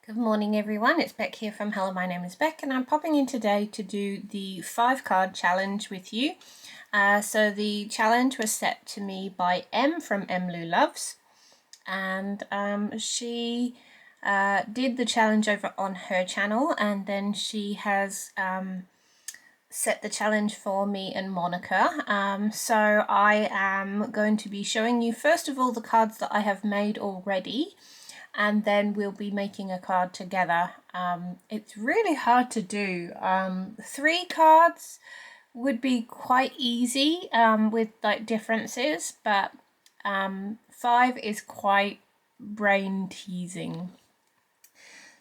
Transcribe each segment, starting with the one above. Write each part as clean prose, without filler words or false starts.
Good morning everyone, it's Beck here from Hello, my name is Beck and I'm popping in today to do the 5-card challenge with you. So the challenge was set to me by Em from Emlu Loves, and she did the challenge over on her channel, and then she has set the challenge for me and Monica. So I am going to be showing you first of all the cards that I have made already, and then we'll be making a card together. It's really hard to do. 3 cards would be quite easy with like differences, but 5 is quite brain teasing.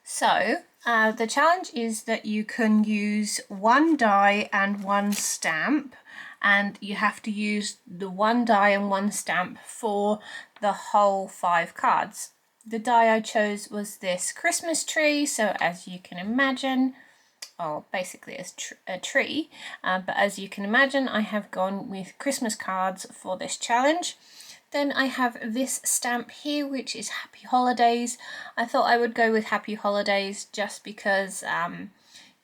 So the challenge is that you can use 1 die and 1 stamp, and you have to use the 1 die and 1 stamp for the whole 5 cards. The die I chose was this Christmas tree, so as you can imagine, basically a tree, but as you can imagine, I have gone with Christmas cards for this challenge. Then I have this stamp here, which is Happy Holidays. I thought I would go with Happy Holidays just because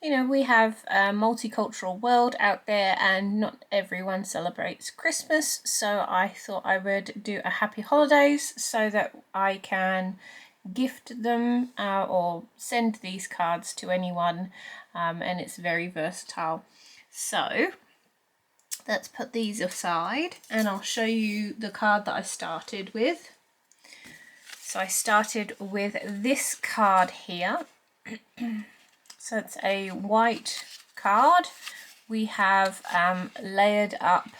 you know, we have a multicultural world out there and not everyone celebrates Christmas, so I thought I would do a Happy Holidays so that I can gift them or send these cards to anyone, and it's very versatile. So let's put these aside and I'll show you the card that I started with. So I started with this card here. So it's a white card. We have layered up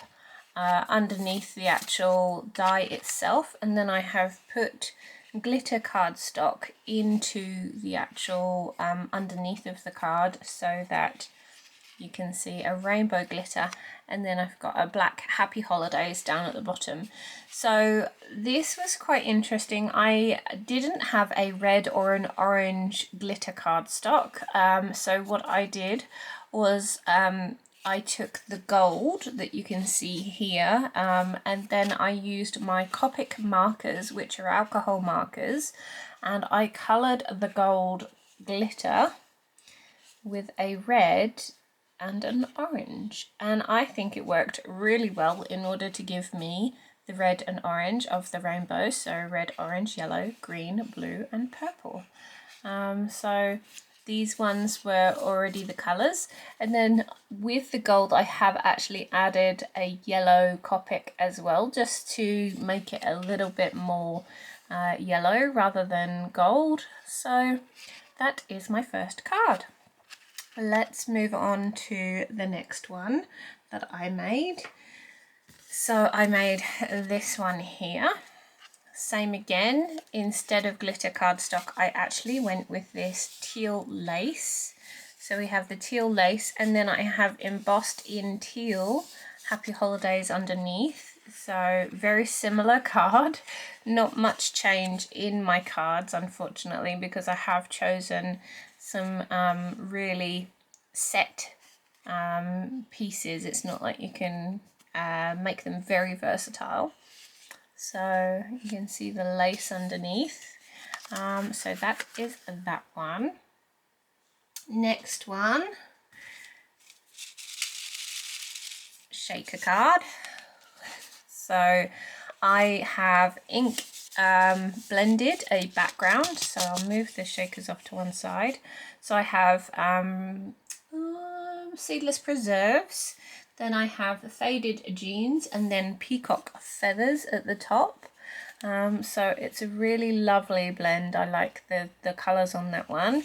underneath the actual die itself, and then I have put glitter cardstock into the actual underneath of the card so that you can see a rainbow glitter, and then I've got a black Happy Holidays down at the bottom. So this was quite interesting. I didn't have a red or an orange glitter cardstock, so what I did was I took the gold that you can see here, and then I used my Copic markers, which are alcohol markers, and I coloured the gold glitter with a red and an orange, and I think it worked really well in order to give me the red and orange of the rainbow, so red, orange, yellow, green, blue and purple. So these ones were already the colours, and then with the gold I have actually added a yellow Copic as well, just to make it a little bit more yellow rather than gold. So that is my first card. Let's move on to the next one that I made. So I made this one here. Same again, instead of glitter cardstock, I actually went with this teal lace. So we have the teal lace, and then I have embossed in teal Happy Holidays underneath. So very similar card. Not much change in my cards, unfortunately, because I have chosen some really set pieces. It's not like you can make them very versatile. So you can see the lace underneath. So that is that one. Next one, shaker card. So I have ink blended a background, so I'll move the shakers off to one side. So I have seedless preserves, then I have faded jeans, and then peacock feathers at the top. So it's a really lovely blend. I like the colours on that one.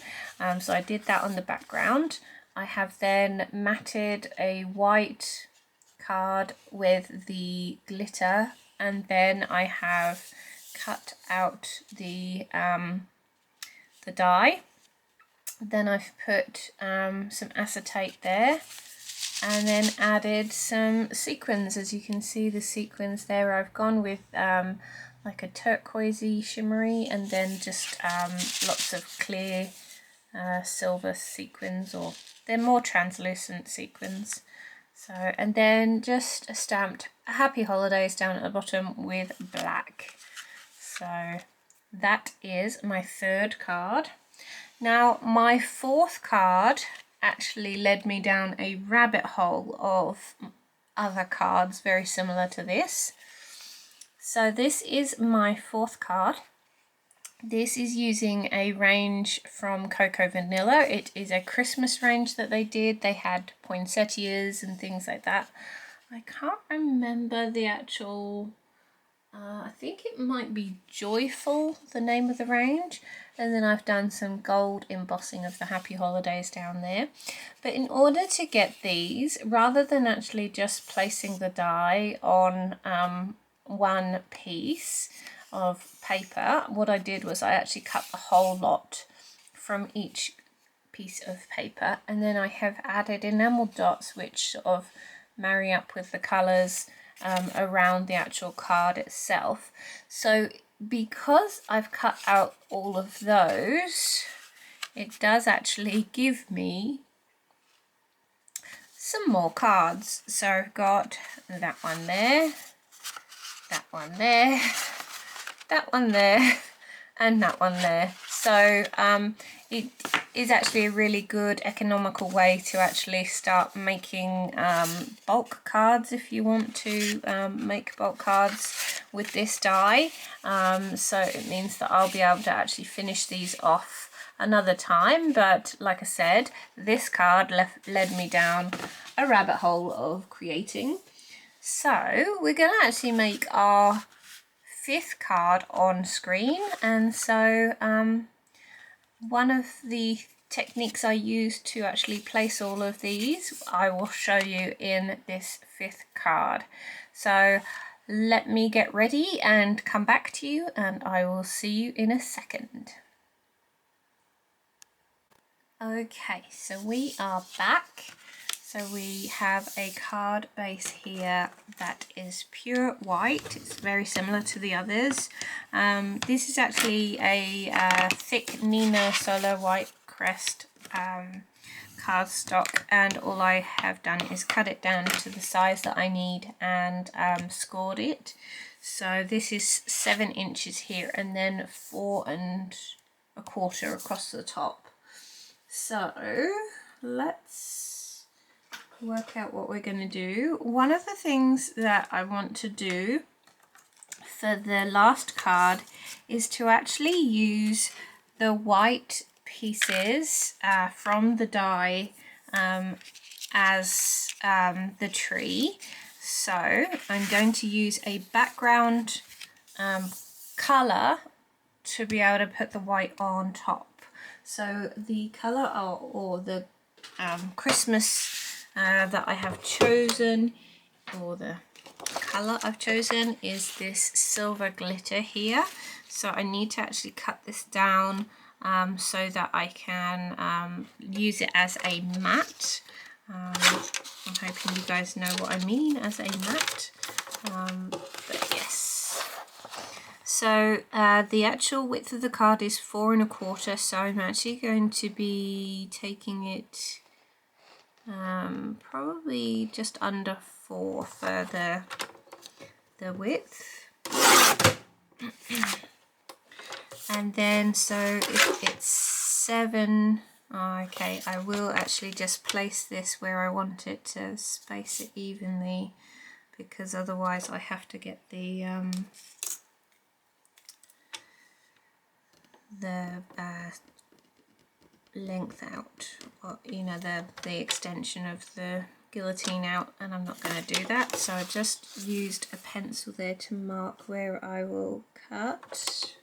So I did that on the background. I have then matted a white card with the glitter, and then I have cut out the die. Then I've put some acetate there, and then added some sequins. As you can see, the sequins there, I've gone with like a turquoisey shimmery, and then just lots of clear silver sequins, or they're more translucent sequins. So, and then just stamped Happy Holidays down at the bottom with black. So that is my third card. Now my fourth card actually led me down a rabbit hole of other cards very similar to this. So this is my fourth card. This is using a range from Coco Vanilla. It is a Christmas range that they did. They had poinsettias and things like that. I can't remember the actual, I think it might be Joyful, the name of the range. And then I've done some gold embossing of the Happy Holidays down there. But in order to get these, rather than actually just placing the die on one piece of paper, what I did was I actually cut the whole lot from each piece of paper, and then I have added enamel dots which sort of marry up with the colours around the actual card itself. So because I've cut out all of those, it does actually give me some more cards. So I've got that one there, that one there, that one there, and that one there. So it is actually a really good economical way to actually start making bulk cards if you want to make bulk cards with this die. So it means that I'll be able to actually finish these off another time, but like I said, this card led me down a rabbit hole of creating. So we're going to actually make our fifth card on screen, and so one of the techniques I use to actually place all of these I will show you in this fifth card. So let me get ready and come back to you, and I will see you in a second. Okay, so we are back. So we have a card base here that is pure white. It's very similar to the others. This is actually a thick Nina Solar White Crest cardstock, and all I have done is cut it down to the size that I need and scored it. So this is 7 inches here, and then 4 1/4 across the top. So let's work out what we're going to do. One of the things that I want to do for the last card is to actually use the white pieces from the die as the tree. So I'm going to use a background colour to be able to put the white on top. So the colour or the Christmas that I have chosen, or the colour I've chosen, is this silver glitter here. So I need to actually cut this down so that I can use it as a mat. I'm hoping you guys know what I mean as a mat, but yes. So the actual width of the card is 4 1/4, so I'm actually going to be taking it probably just under 4 for the width. And then so if it's 7, okay, I will actually just place this where I want it to space it evenly, because otherwise I have to get the length out, or you know, the extension of the guillotine out, and I'm not going to do that. So I just used a pencil there to mark where I will cut,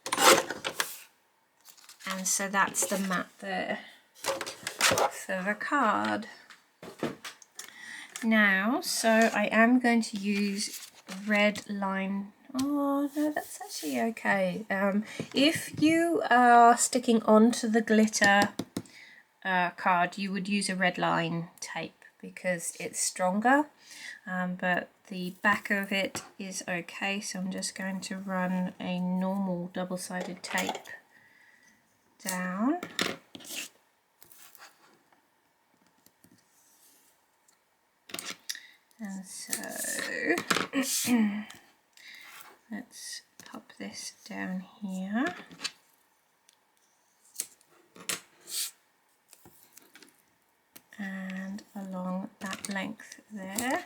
and so that's the mat there for the card. Now, so I am going to use red line. Oh no, that's actually okay. If you are sticking onto the glitter card, you would use a red line tape because it's stronger, but the back of it is okay, so I'm just going to run a normal double-sided tape down. And so let's pop this down here. length there.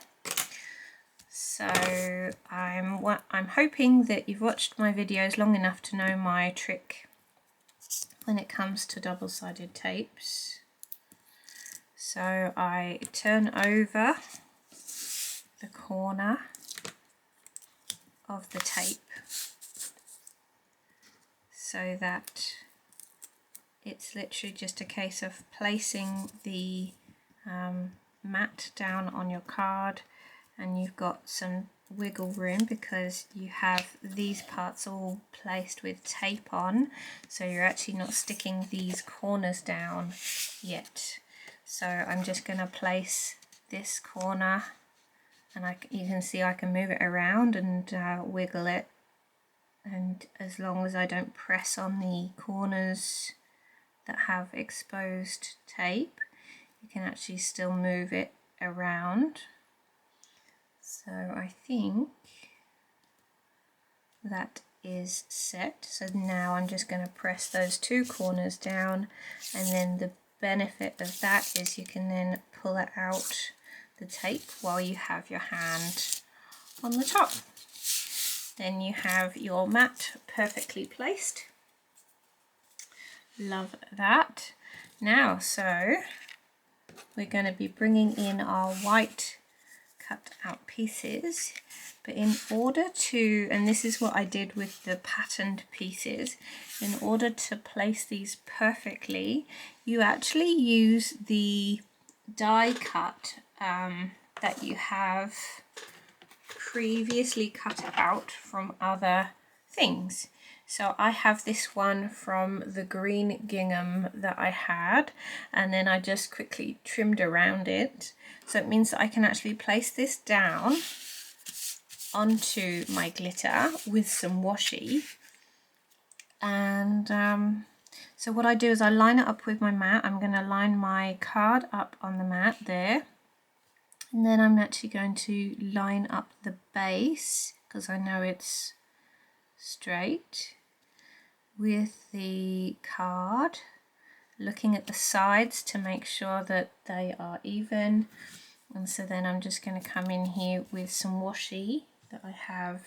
So I'm hoping that you've watched my videos long enough to know my trick when it comes to double-sided tapes. So I turn over the corner of the tape so that it's literally just a case of placing the mat down on your card, and you've got some wiggle room because you have these parts all placed with tape on, so you're actually not sticking these corners down yet. So I'm just going to place this corner, and you can see I can move it around and wiggle it, and as long as I don't press on the corners that have exposed tape, you can actually still move it around. So I think that is set. So now I'm just going to press those two corners down, and then the benefit of that is you can then pull it out the tape while you have your hand on the top. Then you have your mat perfectly placed. Love that. Now, so we're going to be bringing in our white cut out pieces, but in order to, and this is what I did with the patterned pieces, in order to place these perfectly, you actually use the die cut that you have previously cut out from other things. So I have this one from the green gingham that I had, and then I just quickly trimmed around it. So it means that I can actually place this down onto my glitter with some washi. And so what I do is I line it up with my mat. I'm going to line my card up on the mat there. And then I'm actually going to line up the base, because I know it's straight, with the card, looking at the sides to make sure that they are even. And so then I'm just going to come in here with some washi that I have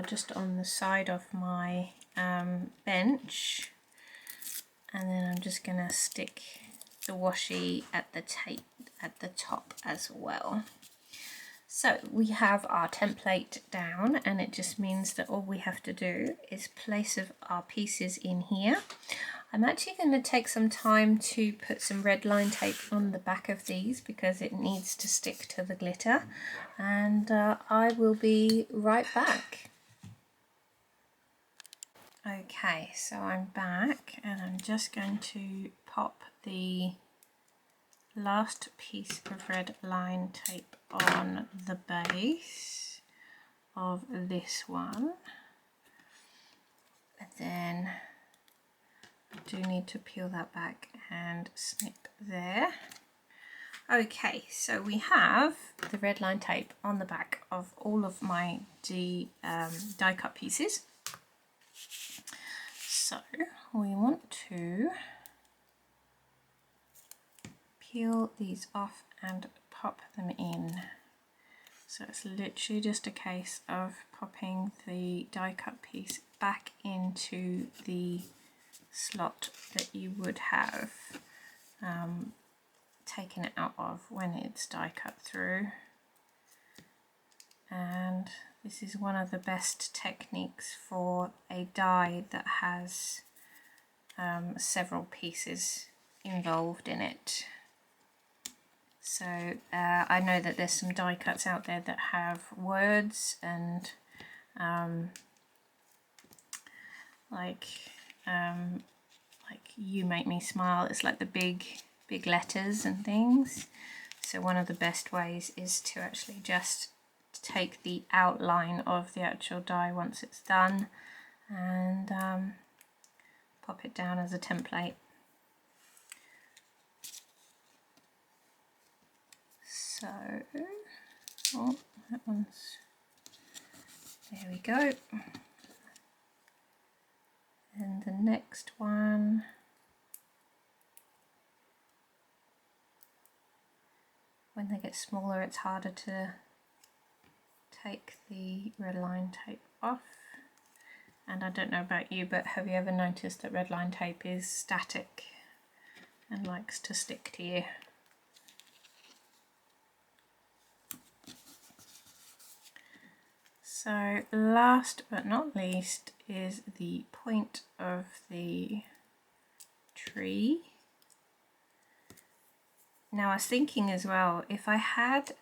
just on the side of my bench, and then I'm just going to stick the washi at the tape at the top as well. So we have our template down, and it just means that all we have to do is place our pieces in here. I'm actually going to take some time to put some red line tape on the back of these because it needs to stick to the glitter, and I will be right back. Okay, so I'm back, and I'm just going to pop the last piece of red line tape on the base of this one, and then I do need to peel that back and snip there. Okay, so we have the red line tape on the back of all of my die cut pieces. So we want to peel these off and pop them in. So it's literally just a case of popping the die cut piece back into the slot that you would have taken it out of when it's die cut through. And this is one of the best techniques for a die that has several pieces involved in it. So I know that there's some die cuts out there that have words and like "You Make Me Smile." It's like the big letters and things. So one of the best ways is to actually just take the outline of the actual die once it's done and pop it down as a template. So, oh, that one's, there we go. And the next one, when they get smaller it's harder to take the red line tape off. And I don't know about you, but have you ever noticed that red line tape is static and likes to stick to you? So last but not least is the point of the tree. Now I was thinking as well, if I had,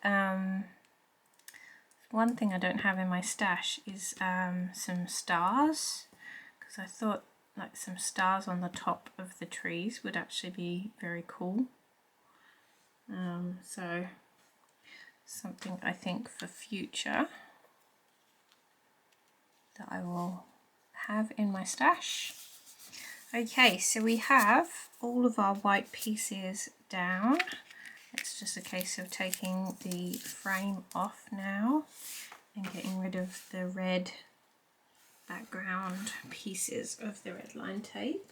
one thing I don't have in my stash is some stars, because I thought like some stars on the top of the trees would actually be very cool. So something I think for future that I will have in my stash. Okay, so we have all of our white pieces down. It's just a case of taking the frame off now and getting rid of the red background pieces of the red line tape.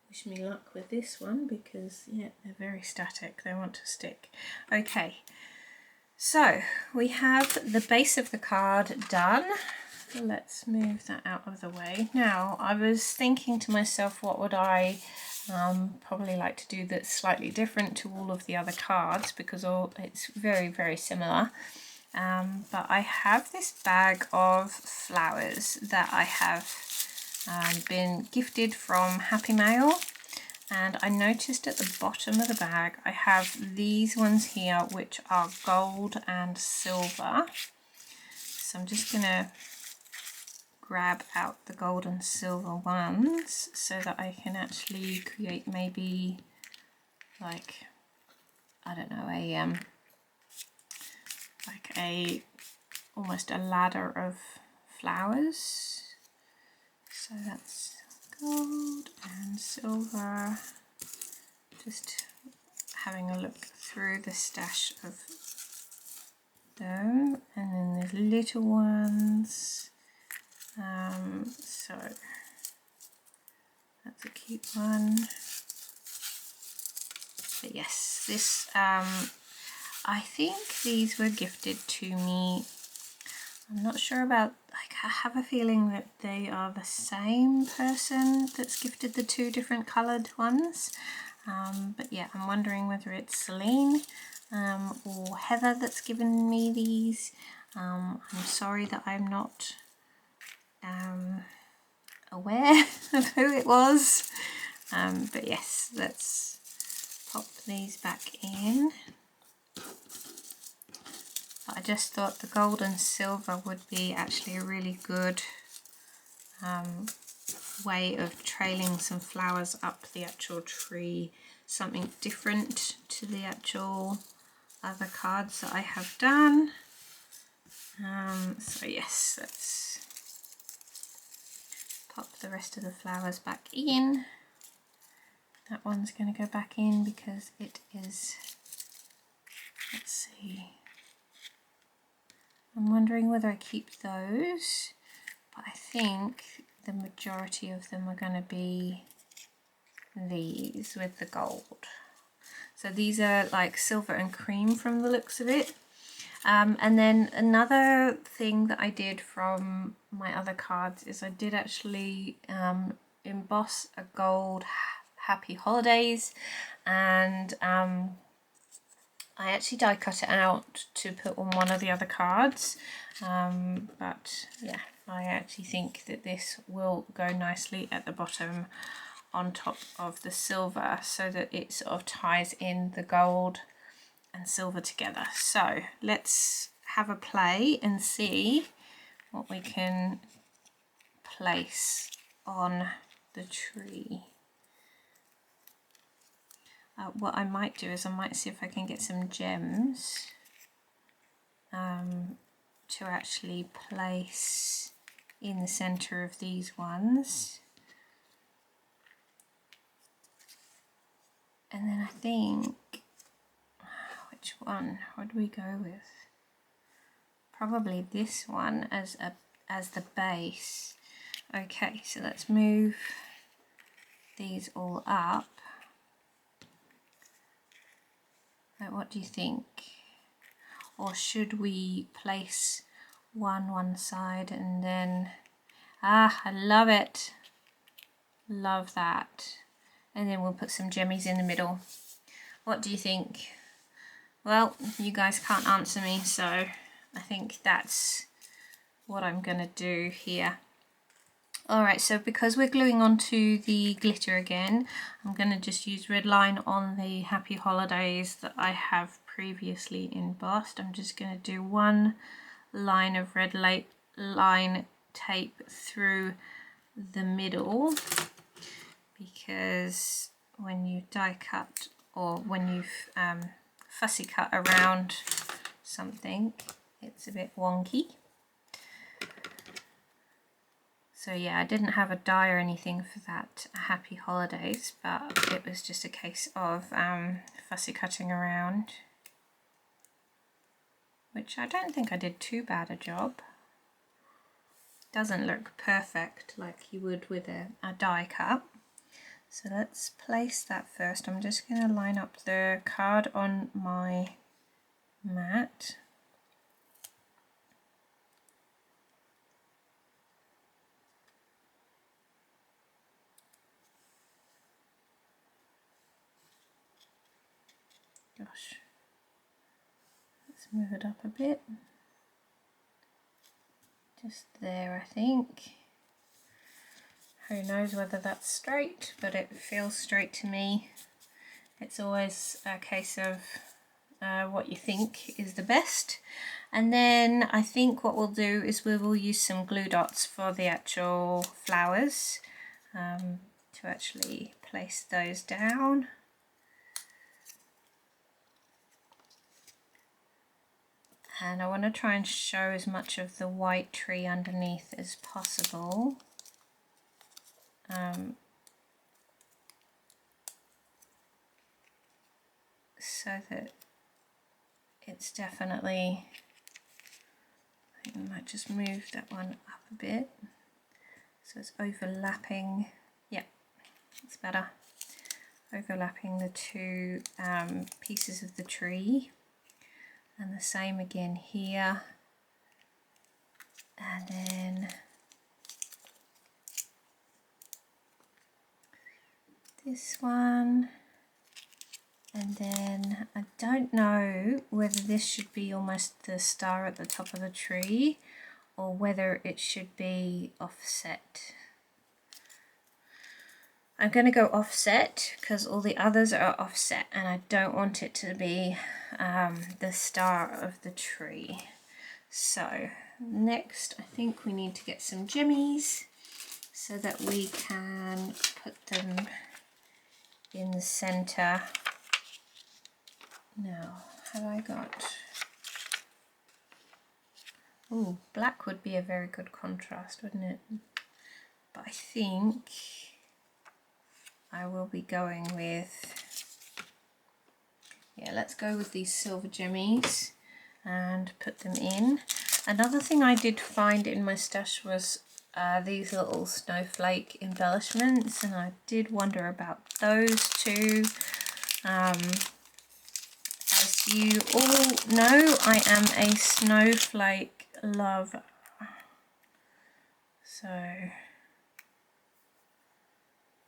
Wish me luck with this one because yeah, they're very static, they want to stick. Okay, so we have the base of the card done. Let's move that out of the way. Now I was thinking to myself, what would I probably like to do that's slightly different to all of the other cards, because it's very similar. But I have this bag of flowers that I have been gifted from Happy Mail, and I noticed at the bottom of the bag I have these ones here which are gold and silver. So I'm just gonna grab out the gold and silver ones so that I can actually create maybe like, I don't know, almost a ladder of flowers. So that's gold and silver. Just having a look through the stash of them, and then there's little ones. So that's a cute one. But yes, this I think these were gifted to me. I'm not sure about, like, I have a feeling that they are the same person that's gifted the two different coloured ones. But yeah, I'm wondering whether it's Celine or Heather that's given me these. I'm sorry that I'm not aware of who it was. But yes, let's pop these back in. I just thought the gold and silver would be actually a really good way of trailing some flowers up the actual tree, something different to the actual other cards that I have done. So yes, let's pop the rest of the flowers back in. That one's going to go back in because it is, let's see, I'm wondering whether I keep those, but I think the majority of them are going to be these with the gold. So these are like silver and cream from the looks of it. And then another thing that I did from my other cards is I did actually emboss a gold Happy Holidays, and I actually die cut it out to put on one of the other cards, but yeah, I actually think that this will go nicely at the bottom on top of the silver, so that it sort of ties in the gold and silver together. So let's have a play and see what we can place on the tree. What I might do is I might see if I can get some gems to actually place in the center of these ones. And then I think, which one would we go with? Probably this one as the base. Okay, so let's move these all up. Like, what do you think? Or should we place one side and then, I love it. Love that. And then we'll put some jemmies in the middle. What do you think? Well, you guys can't answer me, so I think that's what I'm gonna do here. Alright, so because we're gluing onto the glitter again, I'm going to just use red line on the Happy Holidays that I have previously embossed. I'm just going to do one line of red line tape through the middle, because when you die cut or when you fussy cut around something, it's a bit wonky. So yeah, I didn't have a die or anything for that Happy Holidays, but it was just a case of fussy cutting around, which I don't think I did too bad a job. Doesn't look perfect like you would with a die cut. So let's place that first. I'm just going to line up the card on my mat. Gosh, let's move it up a bit. Just there, I think. Who knows whether that's straight, but it feels straight to me. It's always a case of what you think is the best. And then I think what we'll do is we will use some glue dots for the actual flowers to actually place those down. And I want to try and show as much of the white tree underneath as possible. So that it's definitely, I think I might just move that one up a bit so it's overlapping. Yeah, it's better. Overlapping the two pieces of the tree. And the same again here, and then this one, and then I don't know whether this should be almost the star at the top of the tree or whether it should be offset. I'm going to go offset because all the others are offset and I don't want it to be the star of the tree. So next I think we need to get some jimmies so that we can put them in the center. Now, have I got... Oh, black would be a very good contrast, wouldn't it? But I think I will be going with, yeah, let's go with these silver jimmies and put them in. Another thing I did find in my stash was these little snowflake embellishments, and I did wonder about those too. As you all know, I am a snowflake lover. So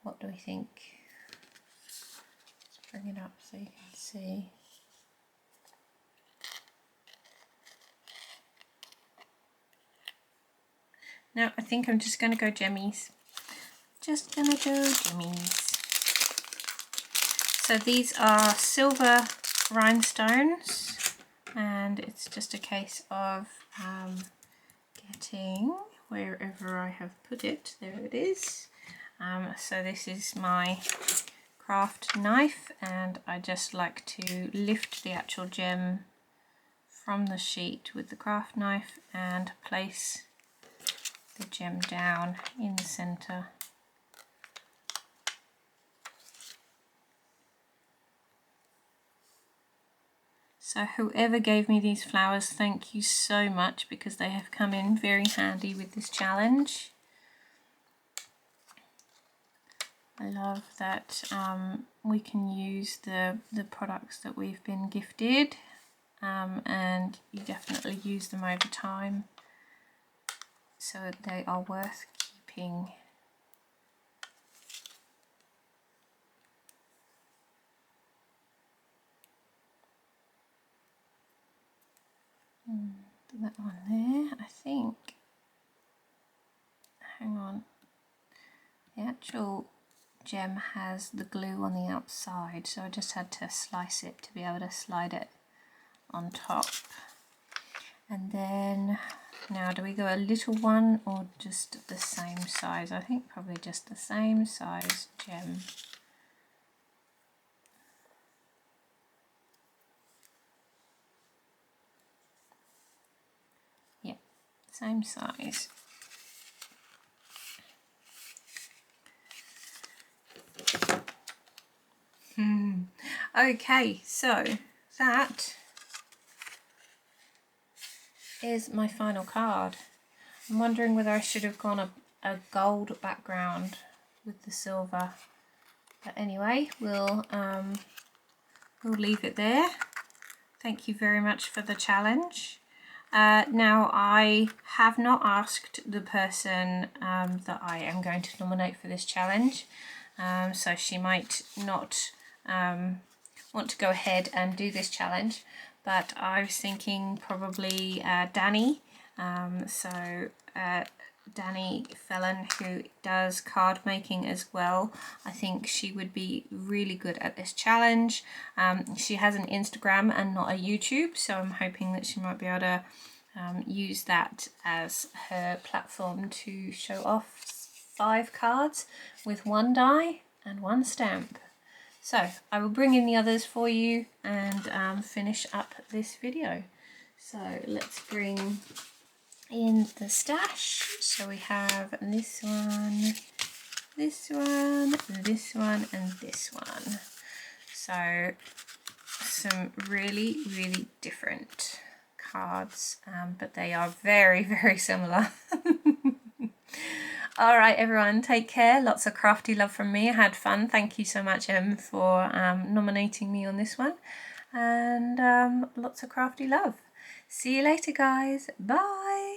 what do we think? Let's bring it up so you can see. Now I think I'm just going to go jemmies. Just going to go jemmies. So these are silver rhinestones, and it's just a case of getting wherever I have put it. There it is. So this is my craft knife, and I just like to lift the actual gem from the sheet with the craft knife and place the gem down in the center. So whoever gave me these flowers, thank you so much, because they have come in very handy with this challenge. I love that we can use the products that we've been gifted, and you definitely use them over time, so they are worth keeping. Put that one there, I think. Hang on. The actual gem has the glue on the outside, so I just had to slice it to be able to slide it on top. And then now, do we go a little one or just the same size? I think probably just the same size gem. Yeah, same size. Okay, so that is my final card. I'm wondering whether I should have gone a gold background with the silver, but anyway, we'll leave it there. Thank you very much for the challenge. Now, I have not asked the person that I am going to nominate for this challenge, so she might not want to go ahead and do this challenge, but I was thinking probably Danny. Danny Fellon, who does card making as well. I think she would be really good at this challenge. She has an Instagram and not a YouTube, so I'm hoping that she might be able to use that as her platform to show off 5 cards with 1 die and 1 stamp. So I will bring in the others for you and finish up this video. So let's bring in the stash. So we have this one, this one, this one, and this one. So some really, really different cards, but they are very, very similar. All right, everyone, take care. Lots of crafty love from me. I had fun. Thank you so much, Em, for nominating me on this one. And lots of crafty love. See you later, guys. Bye.